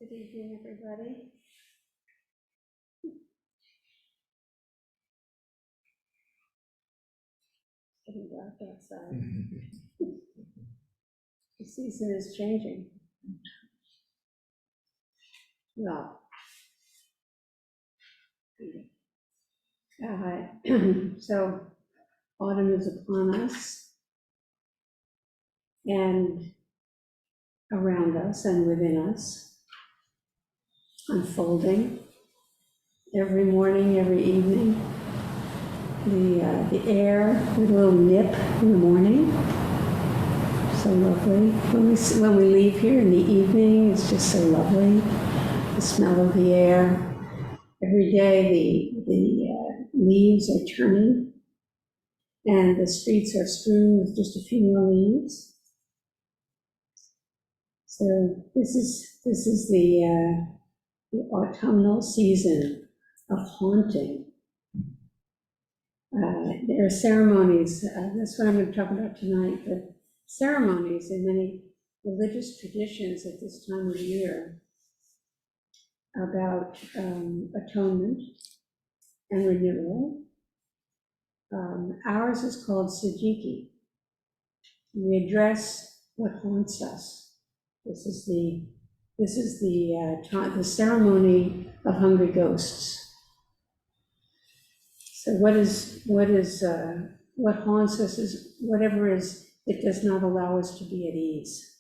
Good evening, everybody. It's getting dark outside. The season is changing. Well, so autumn is upon us and around us and within us, unfolding every morning, every evening. The air with a little nip in the morning, so lovely. When we leave here in the evening, it's just so lovely. The smell of the air. Every day the leaves are turning and the streets are strewn with just a few more leaves. So this is the autumnal season of haunting. There are ceremonies, that's what I'm going to talk about tonight, but ceremonies in many religious traditions at this time of year about atonement and renewal. Ours is called Sujiki. We address what haunts us. This is the ceremony of hungry ghosts. So what haunts us is whatever that does not allow us to be at ease.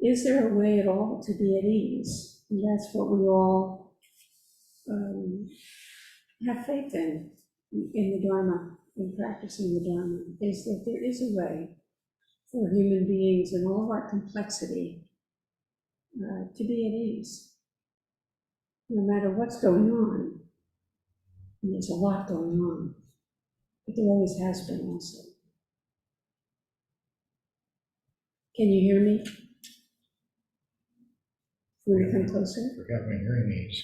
Is there a way at all to be at ease? And that's what we all have faith in the Dharma, in practicing the Dharma, is that there is a way for human beings in all of our complexity to be at ease, no matter what's going on. And there's a lot going on, but there always has been also. Can you hear me? Will you come closer? Forgot my hearing aids.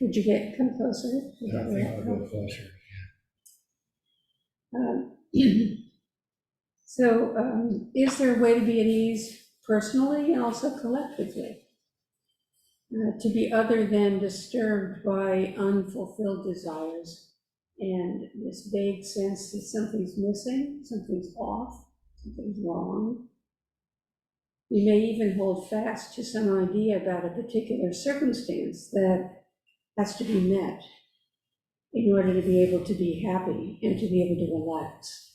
Did you come closer? I think I'll go closer. Is there a way to be at ease personally and also collectively? To be other than disturbed by unfulfilled desires and this vague sense that something's missing, something's off, something's wrong. We may even hold fast to some idea about a particular circumstance that has to be met in order to be able to be happy and to be able to relax.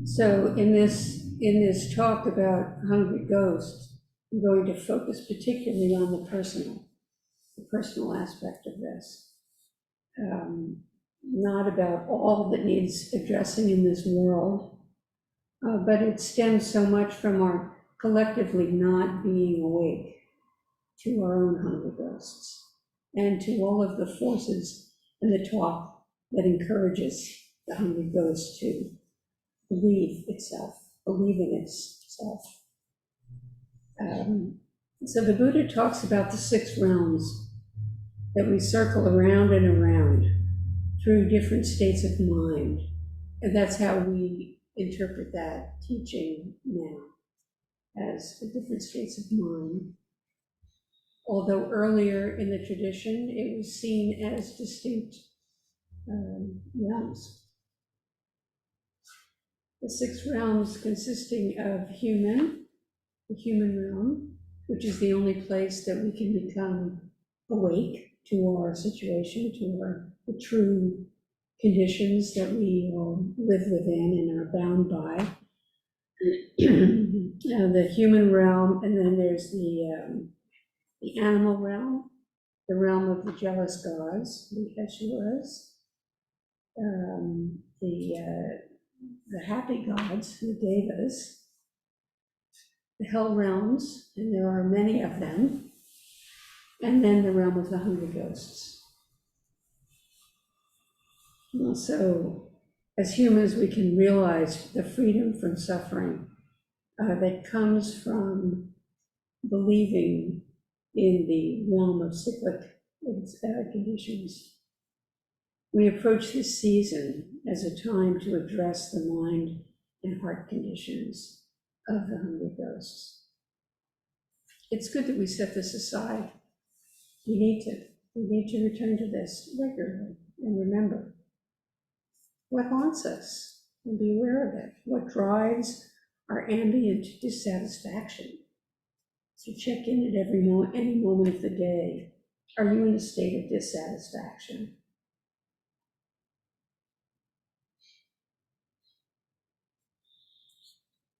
So in this talk about hungry ghosts, I'm going to focus particularly on the personal aspect of this. Not about all that needs addressing in this world, but it stems so much from our collectively not being awake to our own hungry ghosts and to all of the forces in the talk that encourages the hungry ghost to believe in itself. So the Buddha talks about the 6 realms that we circle around and around through different states of mind. And that's how we interpret that teaching now, as the different states of mind. Although earlier in the tradition, it was seen as distinct realms. The 6 realms consisting of the human realm, which is the only place that we can become awake to our situation, to the true conditions that we all live within and are bound by. The human realm, and then there's the animal realm, the realm of the jealous gods, the Asuras, the happy gods, the Devas, the hell realms, and there are many of them, and then the realm of the hungry ghosts. So, as humans, we can realize the freedom from suffering that comes from believing in the realm of cyclic conditions. We approach this season as a time to address the mind and heart conditions of the hungry ghosts. It's good that we set this aside. We need to return to this regularly and remember what haunts us and be aware of it. What drives our ambient dissatisfaction. So check in at any moment of the day. Are you in a state of dissatisfaction?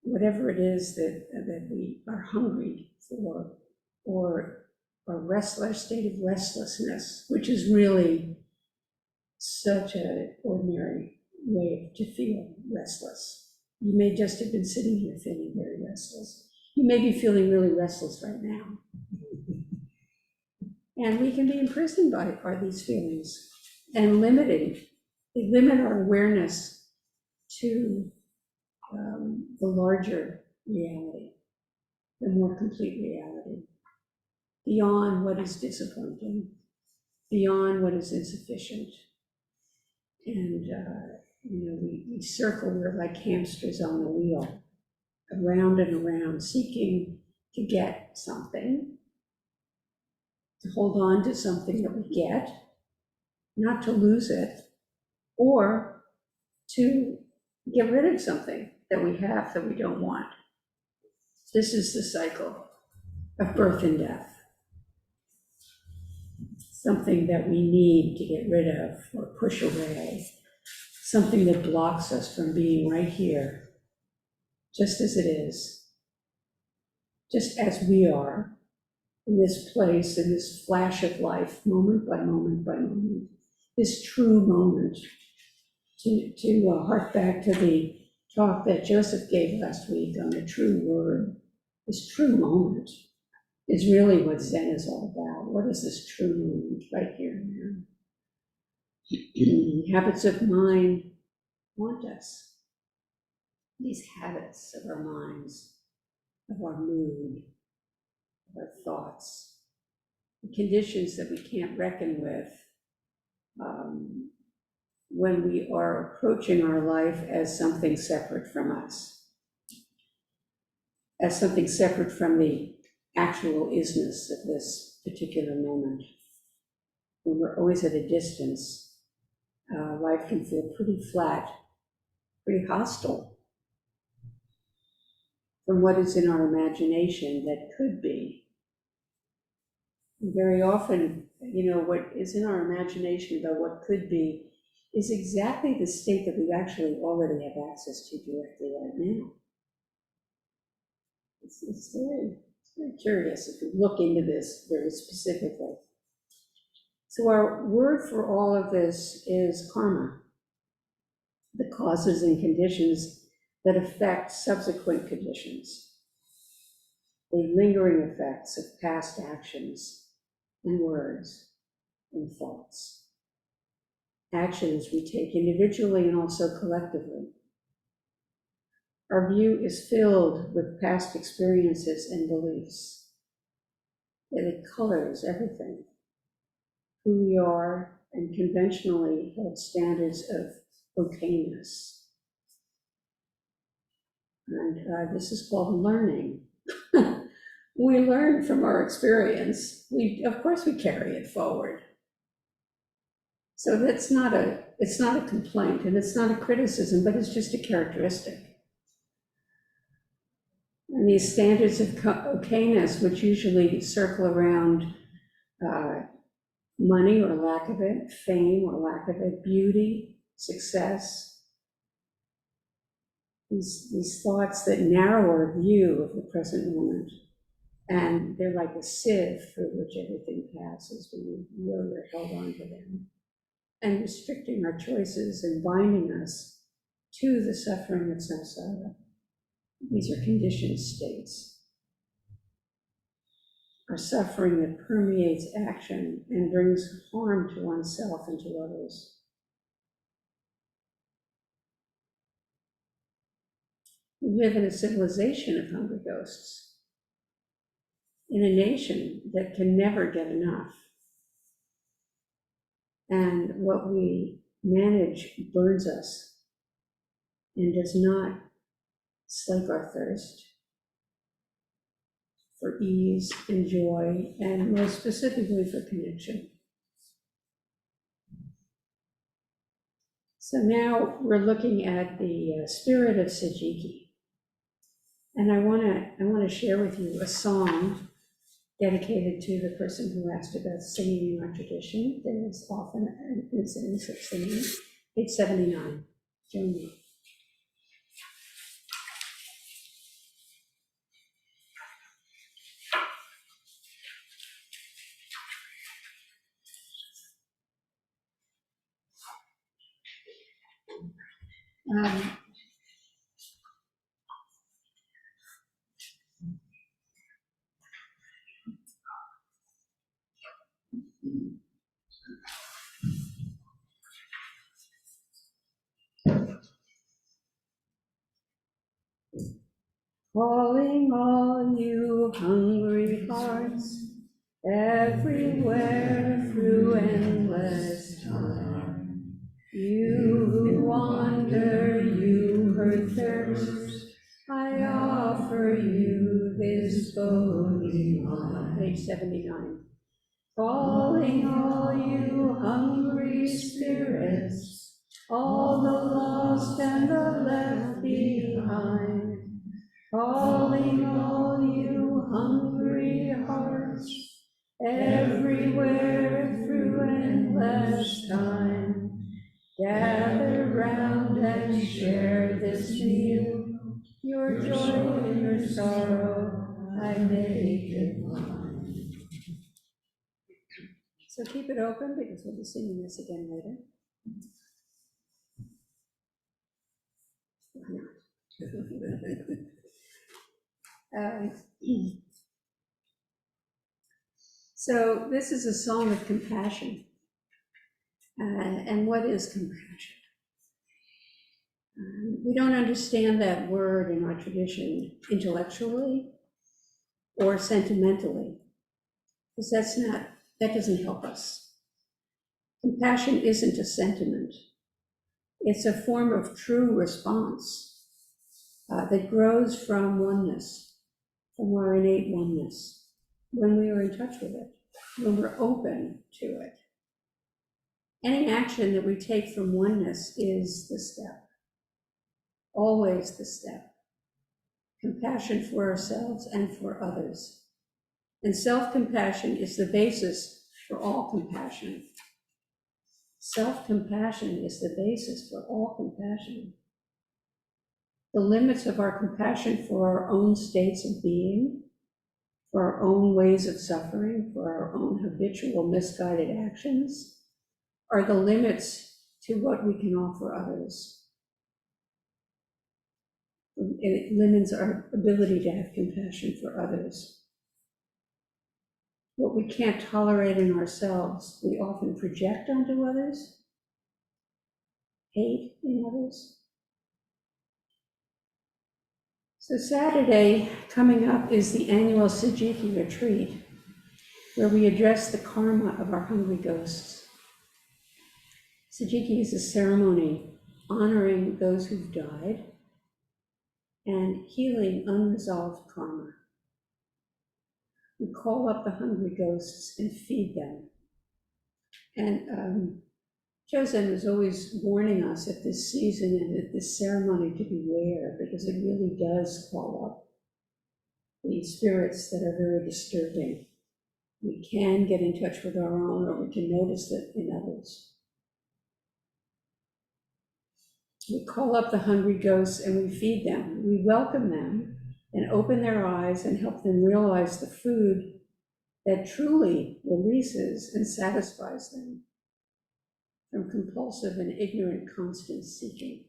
Whatever it is that we are hungry for, or a restless state of restlessness, which is really such an ordinary way to feel restless. You may just have been sitting here feeling very restless. You may be feeling really restless right now. And we can be imprisoned by these feelings and limited. They limit our awareness to the larger reality, the more complete reality, beyond what is disappointing, beyond what is insufficient. And, we circle, we're like hamsters on a wheel, around and around, seeking to get something, to hold on to something that we get, not to lose it, or to get rid of something that we have that we don't want. This is the cycle of birth and death. Something that we need to get rid of or push away. Something that blocks us from being right here, just as it is, just as we are, in this place, in this flash of life, moment by moment by moment, this true moment. To hark back to the talk that Joseph gave last week on the true word, this true moment is really what Zen is all about. What is this true moment right here and now? Habits of mind haunt us. These habits of our minds, of our mood, of our thoughts, the conditions that we can't reckon with, when we are approaching our life as something separate from us, as something separate from the actual isness of this particular moment. When we're always at a distance, life can feel pretty flat, pretty hostile from what is in our imagination that could be. And very often, what is in our imagination about what could be is exactly the state that we actually already have access to directly right now. It's very curious if we look into this very specifically. So our word for all of this is karma, the causes and conditions that affect subsequent conditions, the lingering effects of past actions and words and thoughts. Actions we take individually and also collectively. Our view is filled with past experiences and beliefs. It colors everything, who we are, and conventionally held standards of okayness. And this is called learning. We learn from our experience. Of course we carry it forward. So it's not a complaint and it's not a criticism, but it's just a characteristic. And these standards of okayness, which usually circle around money or lack of it, fame or lack of it, beauty, success, these thoughts that narrow our view of the present moment. And they're like a sieve through which everything passes when we really are held on to them. And restricting our choices and binding us to the suffering of samsara. These are conditioned states. Our suffering that permeates action and brings harm to oneself and to others. We live in a civilization of hungry ghosts, in a nation that can never get enough. And what we manage burns us and does not slake our thirst for ease and joy, and more specifically for connection. So now we're looking at the spirit of Sajiki. And I want to share with you a song dedicated to the person who asked about singing in our tradition. There is often an incidence of singing. Page 79, Joni. Calling all you hungry hearts, everywhere through endless time. You who wander, you who thirst, I offer you this holy wine. Page 79. Calling all you hungry spirits, all the lost and the left behind. Calling all you hungry hearts, everywhere through endless time. Gather round and share this meal, your joy and your sorrow I make it mine. So keep it open because we'll be singing this again later. So this is a song of compassion. And what is compassion? We don't understand that word in our tradition intellectually or sentimentally, because that doesn't help us. Compassion isn't a sentiment. It's a form of true response that grows from oneness, from our innate oneness, when we are in touch with it, when we're open to it. Any action that we take from oneness is the step, always the step. Compassion for ourselves and for others. And self-compassion is the basis for all compassion. Self-compassion is the basis for all compassion. The limits of our compassion for our own states of being, for our own ways of suffering, for our own habitual misguided actions, are the limits to what we can offer others. It limits our ability to have compassion for others. What we can't tolerate in ourselves, we often project onto others, hate in others. So Saturday coming up is the annual Sajiki retreat, where we address the karma of our hungry ghosts. Sajiki is a ceremony honoring those who've died and healing unresolved karma. We call up the hungry ghosts and feed them. And Chosen was always warning us at this season and at this ceremony to beware, because it really does call up the spirits that are very disturbing. We can get in touch with our own, or we can notice it in others. We call up the hungry ghosts and we feed them. We welcome them and open their eyes and help them realize the food that truly releases and satisfies them from compulsive and ignorant constant seeking.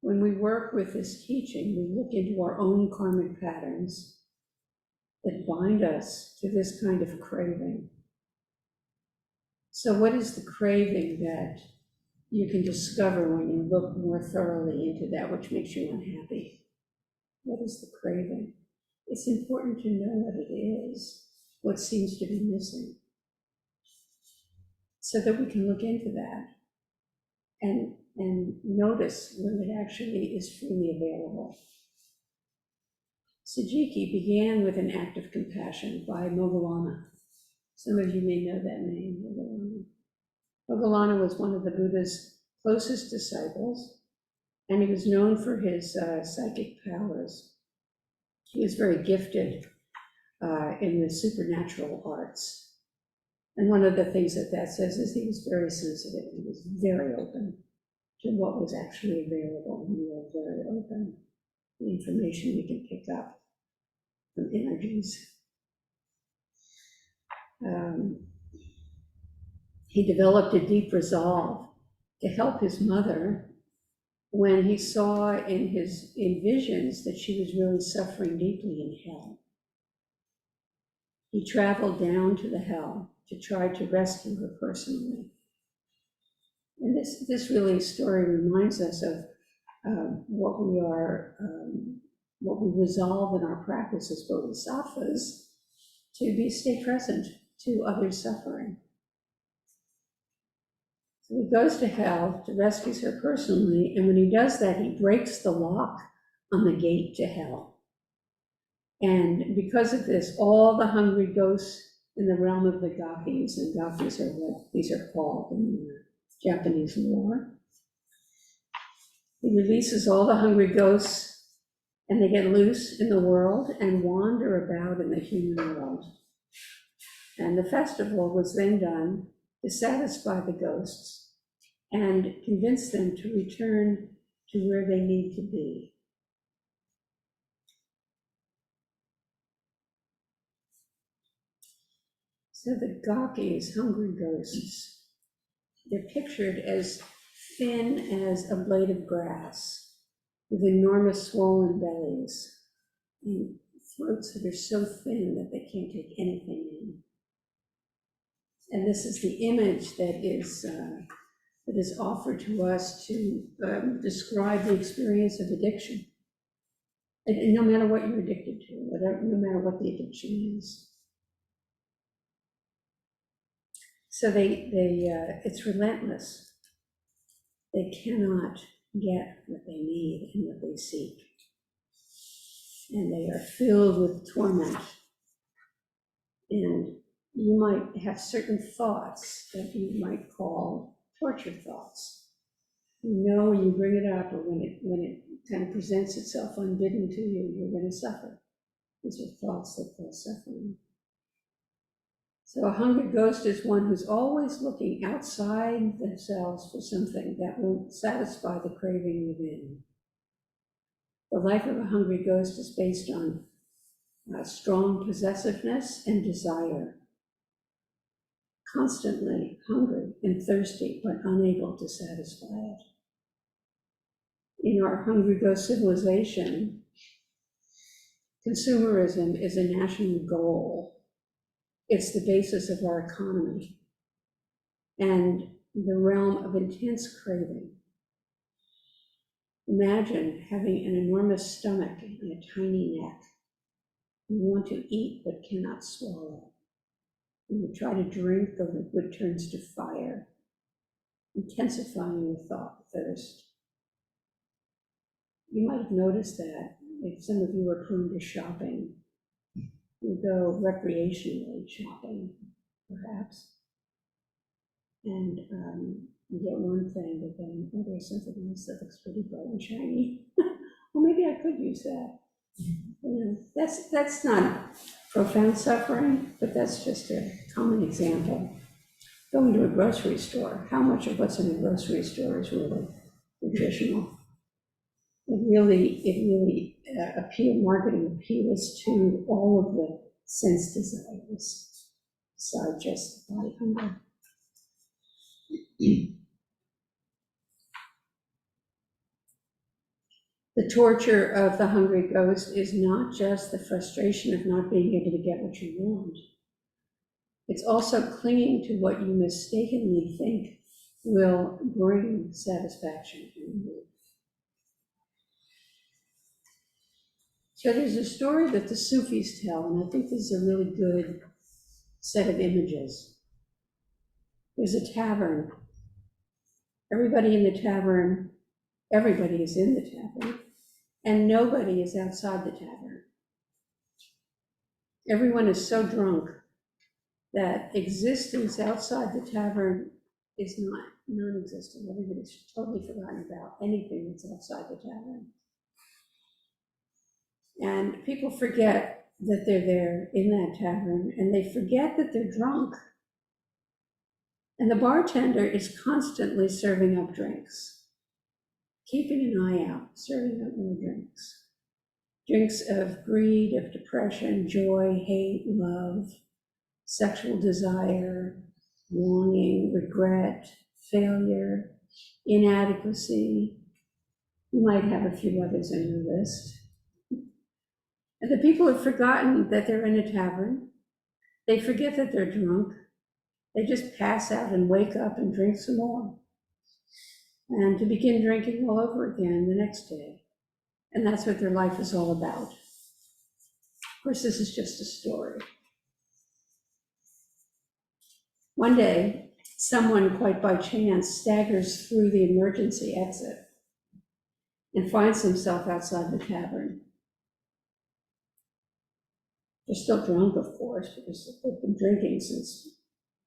When we work with this teaching, we look into our own karmic patterns that bind us to this kind of craving. So what is the craving that you can discover when you look more thoroughly into that which makes you unhappy? What is the craving? It's important to know what it is, what seems to be missing. so that we can look into that and notice when it actually is freely available. Sajiki began with an act of compassion by Moggallana. Some of you may know that name, Moggallana. Moggallana was one of the Buddha's closest disciples, and he was known for his psychic powers. He was very gifted in the supernatural arts. And one of the things that says is he was very sensitive. He was very open to what was actually available. We were very open. The information we can pick up from energies. He developed a deep resolve to help his mother when he saw in visions that she was really suffering deeply in hell. He traveled down to the hell to try to rescue her personally. And this really story reminds us of what we resolve in our practice as bodhisattvas, to stay present to others' suffering. So he goes to hell to rescue her personally, and when he does that, he breaks the lock on the gate to hell. And because of this, all the hungry ghosts in the realm of the Gakis, and Gakis are what these are called in Japanese lore, he releases all the hungry ghosts, and they get loose in the world and wander about in the human world. And the festival was then done to satisfy the ghosts and convince them to return to where they need to be. So the Gakis, hungry ghosts, they're pictured as thin as a blade of grass, with enormous swollen bellies, and throats that are so thin that they can't take anything in. And this is the image that is offered to us to describe the experience of addiction. And no matter what you're addicted to, no matter what the addiction is. So it's relentless. They cannot get what they need and what they seek. And they are filled with torment. And you might have certain thoughts that you might call torture thoughts. You know when you bring it up or when it kind of presents itself unbidden to you, you're going to suffer. These are thoughts that cause suffering. So a hungry ghost is one who's always looking outside themselves for something that will satisfy the craving within. The life of a hungry ghost is based on strong possessiveness and desire. Constantly hungry and thirsty, but unable to satisfy it. In our hungry ghost civilization, consumerism is a national goal. It's the basis of our economy and the realm of intense craving. Imagine having an enormous stomach and a tiny neck. You want to eat but cannot swallow. When you try to drink, the liquid turns to fire, intensifying your thirst. You might have noticed that if some of you are prone to shopping. You go recreationally shopping, perhaps, and you get one thing, but then there's something else that looks pretty bright and shiny. Well, maybe I could use that. That's not profound suffering, but that's just a common example. Going to a grocery store, how much of what's in a grocery store is really nutritional? It really marketing appeals to all of the sense desires, besides just body hunger. The torture of the hungry ghost is not just the frustration of not being able to get what you want. It's also clinging to what you mistakenly think will bring satisfaction and relief. So there's a story that the Sufis tell, and I think this is a really good set of images. There's a tavern. Everybody in the tavern, everybody is in the tavern, and nobody is outside the tavern. Everyone is so drunk that existence outside the tavern is non-existent. Everybody's totally forgotten about anything that's outside the tavern. And people forget that they're there in that tavern, and they forget that they're drunk. And the bartender is constantly serving up drinks, keeping an eye out, serving up more drinks. Drinks of greed, of depression, joy, hate, love, sexual desire, longing, regret, failure, inadequacy. You might have a few others on your list. And the people have forgotten that they're in a tavern. They forget that they're drunk. They just pass out and wake up and drink some more. And to begin drinking all over again the next day. And that's what their life is all about. Of course, this is just a story. One day, someone, quite by chance, staggers through the emergency exit and finds himself outside the tavern. They're still drunk, of course, because they've been drinking since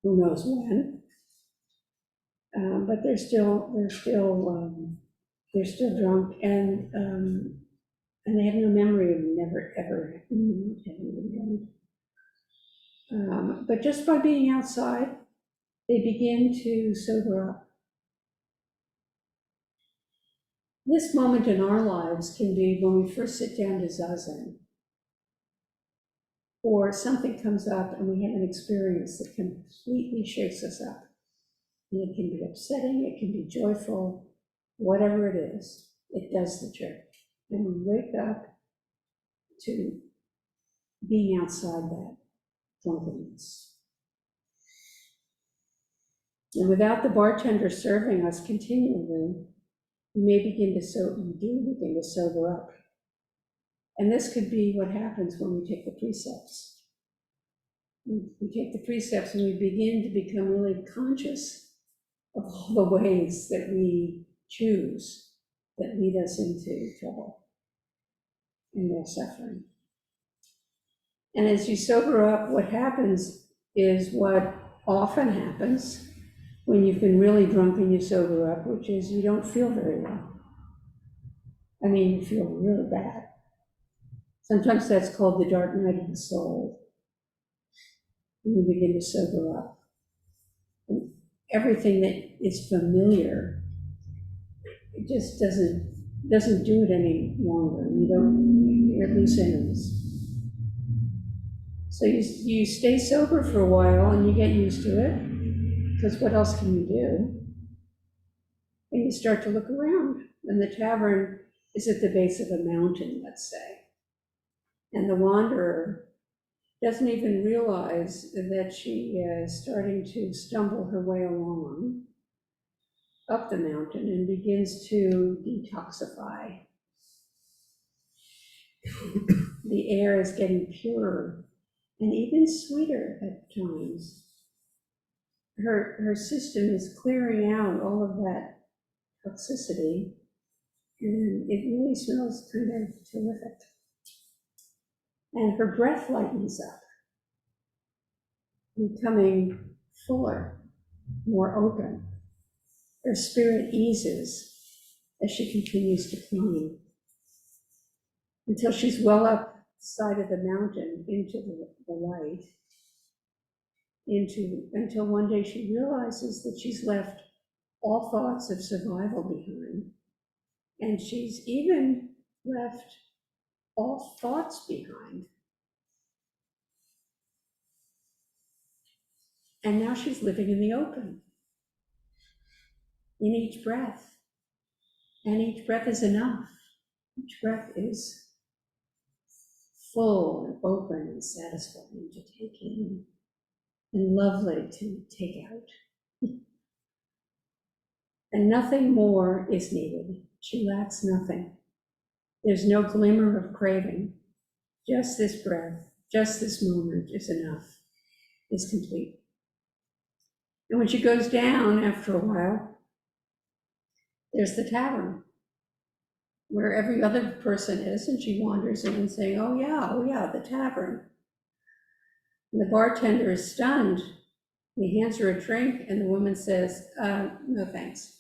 who knows when. But they're still drunk, and they have no memory of never ever having been drunk. But just by being outside, they begin to sober up. This moment in our lives can be when we first sit down to zazen, or something comes up and we have an experience that completely shakes us up. And it can be upsetting, it can be joyful, whatever it is, it does the trick. And we wake up to being outside that drunkenness. And without the bartender serving us continually, we may begin to sober up. And this could be what happens when we take the precepts. We take the precepts and we begin to become really conscious of all the ways that we choose that lead us into trouble and their suffering. And as you sober up, what happens is what often happens when you've been really drunk and you sober up, which is you don't feel very well. I mean, you feel really bad. Sometimes that's called the dark night of the soul. And you begin to sober up. And everything that is familiar, it just doesn't do it any longer. You're at loose ends. So you stay sober for a while and you get used to it, because what else can you do? And you start to look around, and the tavern is at the base of a mountain, let's say. And the wanderer doesn't even realize that she is starting to stumble her way along up the mountain and begins to detoxify. The air is getting purer and even sweeter at times. Her system is clearing out all of that toxicity, and it really smells kind of terrific. And her breath lightens up, becoming fuller, more open. Her spirit eases as she continues to climb until she's well up the side of the mountain into the light, until one day she realizes that she's left all thoughts of survival behind, and she's even left all thoughts behind. And now she's living in the open, in each breath. And each breath is enough. Each breath is full and open and satisfying to take in, and lovely to take out. And nothing more is needed. She lacks nothing. There's no glimmer of craving. Just this breath, just this moment is enough, is complete. And when she goes down after a while, there's the tavern where every other person is, and she wanders in saying, oh yeah, the tavern. And the bartender is stunned. He hands her a drink, and the woman says, no thanks.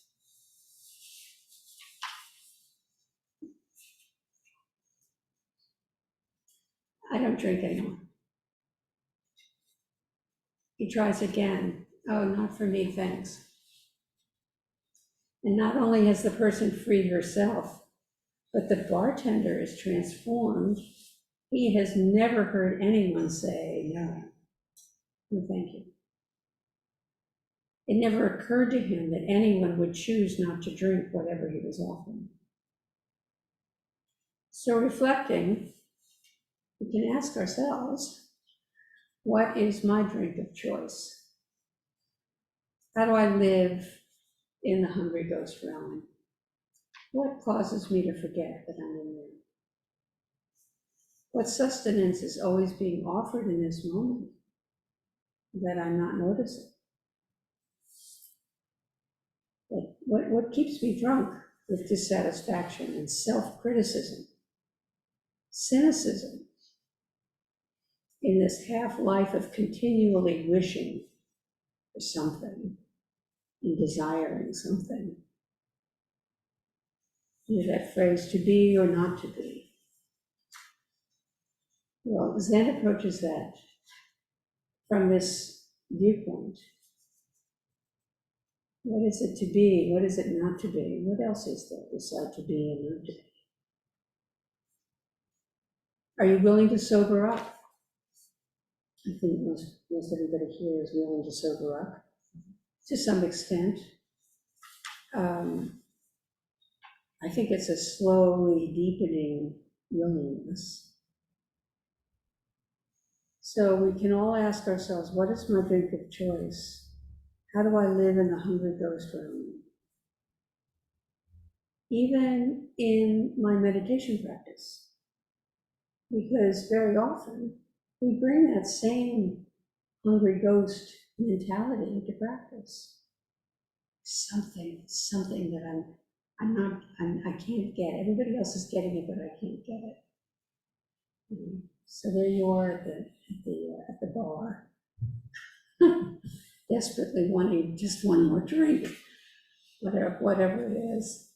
I don't drink anymore. He tries again. Oh, not for me, thanks. And not only has the person freed herself, but the bartender is transformed. He has never heard anyone say, no, no thank you. It never occurred to him that anyone would choose not to drink whatever he was offering. So reflecting, we can ask ourselves, what is my drink of choice? How do I live in the hungry ghost realm? What causes me to forget that I'm in there? What sustenance is always being offered in this moment that I'm not noticing? What keeps me drunk with dissatisfaction and self-criticism, cynicism, in this half-life of continually wishing for something and desiring something? You know that phrase, to be or not to be. Well, Zen approaches that from this viewpoint. What is it to be? What is it not to be? What else is there besides to be and not to be? Are you willing to sober up? I think most everybody here is willing to sober up to some extent. I think it's a slowly deepening willingness. So we can all ask ourselves, what is my drink of choice? How do I live in the hungry ghost realm? Even in my meditation practice. Because very often we bring that same hungry ghost mentality into practice. Something that I can't get. Everybody else is getting it, but I can't get it. So there you are at the bar, desperately wanting just one more drink, whatever it is.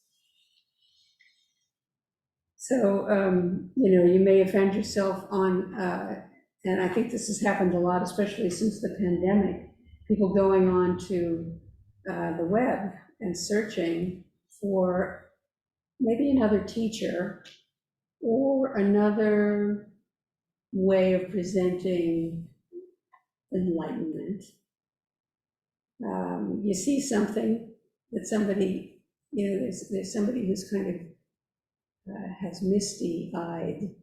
So you may have found yourself on, and I think this has happened a lot, especially since the pandemic. People going on to the web and searching for maybe another teacher or another way of presenting enlightenment. You see something that somebody, there's somebody who's kind of has misty-eyed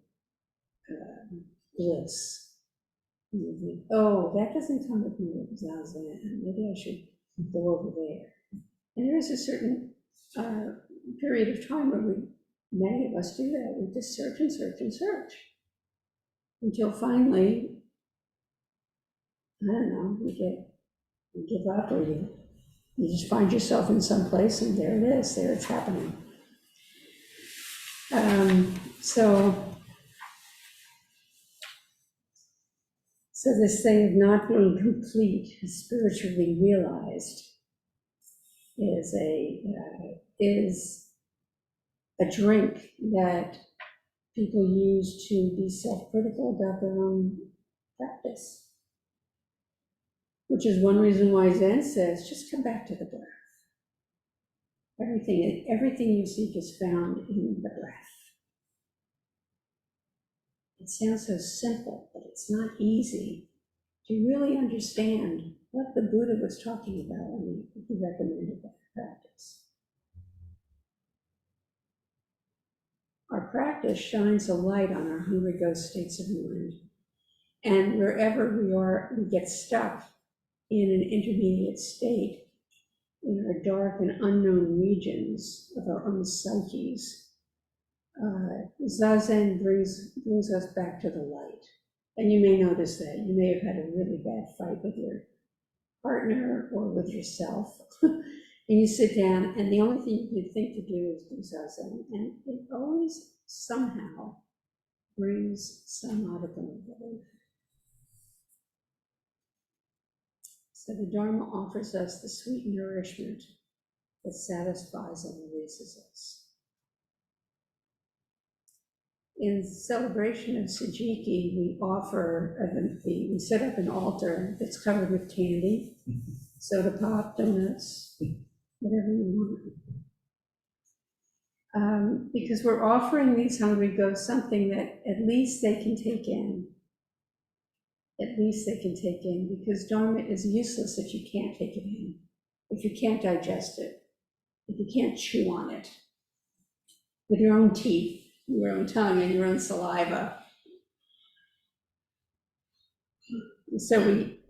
bliss. And you think, oh, that doesn't come with me with Zazen. Maybe I should go over there. And there is a certain period of time where many of us do that. We just search and search and search until finally, I don't know, you give up, or you just find yourself in some place, and there it is, there it's happening. So this thing of not being complete, spiritually realized, is a drink that people use to be self-critical about their own practice. Which is one reason why Zen says, just come back to the breath. Everything you seek is found in the breath. It sounds so simple, but it's not easy to really understand what the Buddha was talking about when he recommended that practice. Our practice shines a light on our hungry ghost states of mind. And wherever we are, we get stuck in an intermediate state, in our dark and unknown regions of our own psyches. Zazen brings us back to the light. And you may notice that. You may have had a really bad fight with your partner or with yourself. And you sit down, and the only thing you think to do is do zazen, and it always somehow brings some modicum of relief. So the Dharma offers us the sweet nourishment that satisfies and releases us. In celebration of Sajiki, we set up an altar that's covered with candy, soda pop, donuts, whatever you want. Because we're offering these hungry ghosts something that at least they can take in. At least they can take in, because Dharma is useless if you can't take it in, if you can't digest it, if you can't chew on it with your own teeth, your own tongue, and your own saliva. So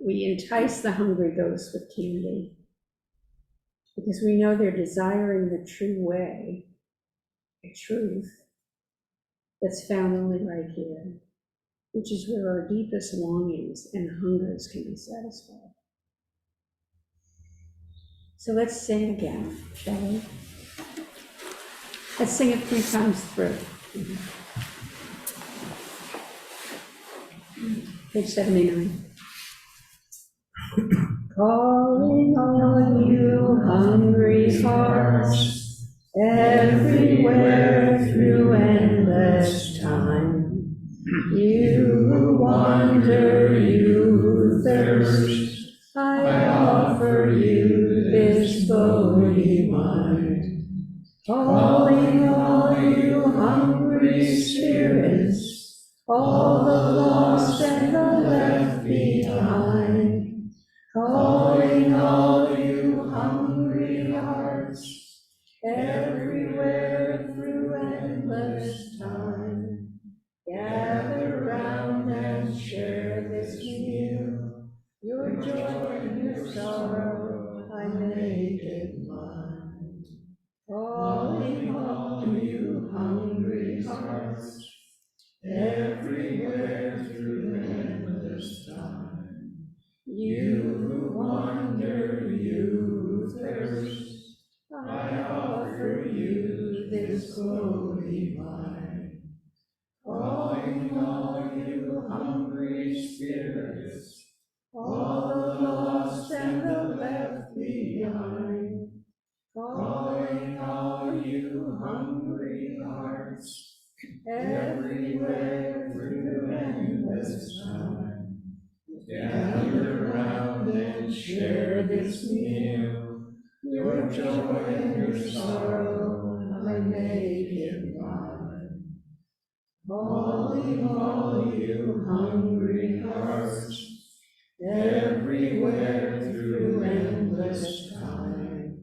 we entice the hungry ghosts with candy, because we know they're desiring the true way, the truth that's found only right here, which is where our deepest longings and hungers can be satisfied. So let's sing again, shall we? Let's sing it 3 times through. Page 79. Calling all you hungry hearts, everywhere through endless time. You who wander, you who thirst, I offer you this Bodhi mind. Calling all you hungry spirits, all the lost and the left behind. Calling all you hungry hearts, everywhere through endless time. Gather round and share this meal, your joy and your sorrow, I make it mine. Calling all you hungry hearts, everywhere through endless time. You who wander, you who thirst, I offer you this Bodhi mind. Calling all you hungry spirits, all the lost and the left behind. Calling all you hungry hearts, everywhere through endless time. Gather round and share this meal, your joy and your sorrow, I make it mine. Calling all you hungry hearts, everywhere through endless time.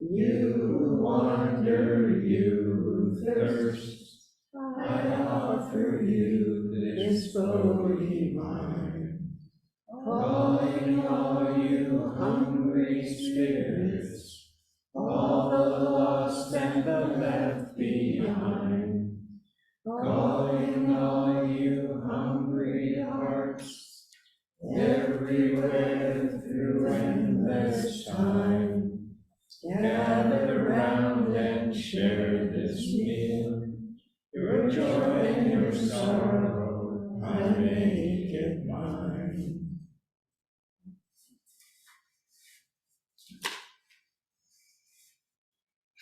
You who wander, you who thirst, I offer you this Bodhi mind. Calling all you hungry spirits, all the lost and the left behind. Calling all you hungry hearts, everywhere through endless time. Gather round and share this meal, your joy and your sorrow, I make it mine.